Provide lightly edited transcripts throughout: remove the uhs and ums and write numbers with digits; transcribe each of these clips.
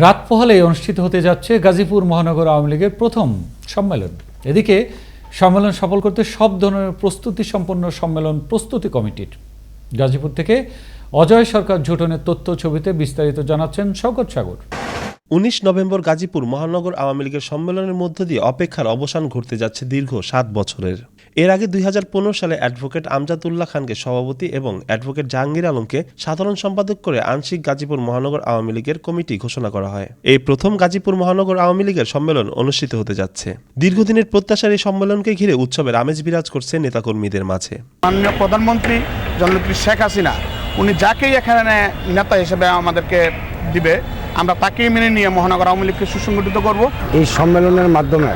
রাত পোহালেই অনুষ্ঠিত হতে যাচ্ছে গাজীপুর মহানগর আওয়ামী লীগের প্রথম সম্মেলন। এদিকে সম্মেলন সফল করতে সব ধরনের প্রস্তুতি সম্পন্ন সম্মেলন প্রস্তুতি কমিটির। গাজীপুর থেকে অজয় সরকার ঝুটনের তথ্য ছবিতে বিস্তারিত জানাচ্ছেন শওকত সাগর। ১৯ নভেম্বর গাজীপুর মহানগর আওয়ামী লীগের সম্মেলনের মধ্য দিয়ে অপেক্ষার অবসান ঘটতে যাচ্ছে দীর্ঘ ৭ বছরের। এর আগে ২০১৫ সালে অ্যাডভোকেট আমজাদ উল্লাহ খানকে সভাপতি এবং অ্যাডভোকেট জাহাঙ্গীর আলমকে সাধারণ সম্পাদক করে আংশিক গাজীপুর মহানগর আওয়ামী লীগের কমিটি ঘোষণা করা হয়। এই প্রথম গাজীপুর মহানগর আওয়ামী লীগের সম্মেলন অনুষ্ঠিত হতে যাচ্ছে। দীর্ঘদিনের প্রত্যাশার এই সম্মেলনকে ঘিরে উৎসবের আমেজ বিরাজ করছে নেতাকর্মীদের মাঝে। মাননীয় প্রধানমন্ত্রী জননেত্রী শেখ হাসিনা উনি যাকেই এখানে নেতা হিসেবে আমাদেরকে দিবে, আমরা তাকেই মেনে নিয়ে মহানগর আওয়ামী লীগকে সুসংগঠিত করব। এই সম্মেলনের মাধ্যমে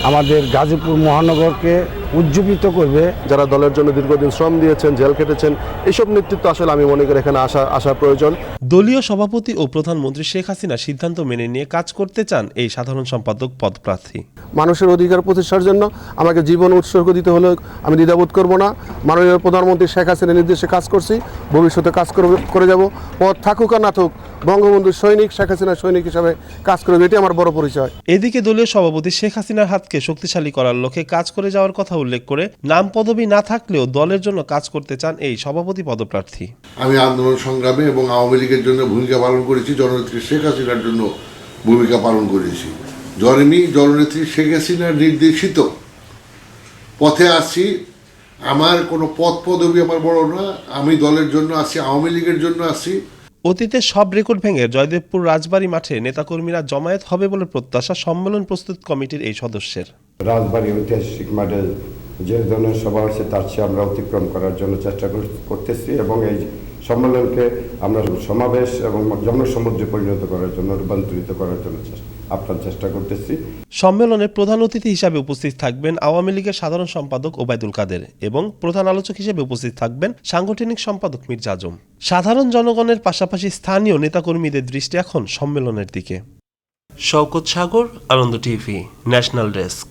আমাদের গাজীপুর মহানগরকে উজ্জীবিত করবে। যারা দলের জন্য দীর্ঘদিন শ্রম দিয়েছেন, জেল কেটেছেন, এইসব নেতৃত্ব আসলে আমি মনে করি এখানে আসা প্রয়োজন। দলীয় সভাপতি ও প্রধানমন্ত্রী শেখ হাসিনা সিদ্ধান্ত মেনে নিয়ে কাজ করতে চান এই সাধারণ সম্পাদক পদপ্রার্থী। মানুষের অধিকার প্রতিষ্ঠার জন্য আমাকে জীবন উৎসর্গ দিতে হলে আমি দ্বিধাবোধ করব না। মাননীয় প্রধানমন্ত্রী শেখ হাসিনার নির্দেশে কাজ করছি, ভবিষ্যতে কাজ করে যাব। পদ থাকুক আর না থাকুক, বঙ্গবন্ধুর সৈনিক, শেখ হাসিনার সৈনিক হিসাবে কাজ করবে, এটি আমার বড় পরিচয়। এদিকে দলীয় সভাপতি শেখ হাসিনার হাতকে শক্তিশালী করার লক্ষ্যে কাজ করে যাওয়ার কথা উল্লেখ করে নাম পদবি না থাকলেও দলের জন্য কাজ করতে চান এই সভাপতি পদপ্রার্থী। আমি আন্দোলন সংগ্রামে এবং আওয়ামী লীগের জন্য ভূমিকা পালন করেছি, জননেত্রী শেখ হাসিনার জন্য ভূমিকা পালন করেছি। জননেত্রী শেখ হাসিনার নির্দেশিত পথে আসি। আমার কোনো পদ পদবি আমার বড় না, আমি দলের জন্য আসি, আওয়ামী লীগের জন্য আসি। অতীতে সব রেকর্ড ভেঙে জয়দেবপুর রাজবাড়ী মাঠে নেতাকর্মীরা জমায়েত হবে বলে প্রত্যাশা সম্মেলন প্রস্তুত কমিটির এই সদস্যের। রাজবাড়ী ঐতিহাসিক মাঠে যে ধরনের সভা হচ্ছে তার চেয়ে আমরা অতিক্রম করার জন্য চেষ্টা করতেছি এবং এই সম্মেলনকে আমরা সমাবেশ এবং জনসমুদ্রে পরিণত করার জন্য, রূপান্তরিত করার জন্য আপনার চেষ্টা করতেছি। সম্মেলনে প্রধান অতিথি হিসাবে উপস্থিত থাকবেন আওয়ামী লীগের সাধারণ সম্পাদক ওবায়দুল কাদের এবং প্রধান আলোচক হিসেবে উপস্থিত থাকবেন সাংগঠনিক সম্পাদক মির্জা আজম। সাধারণ জনগণের পাশাপাশি স্থানীয় নেতাকর্মীদের দৃষ্টি এখন সম্মেলনের দিকে। শওকত সাগর, আনন্দ টিভি, ন্যাশনাল ডেস্ক।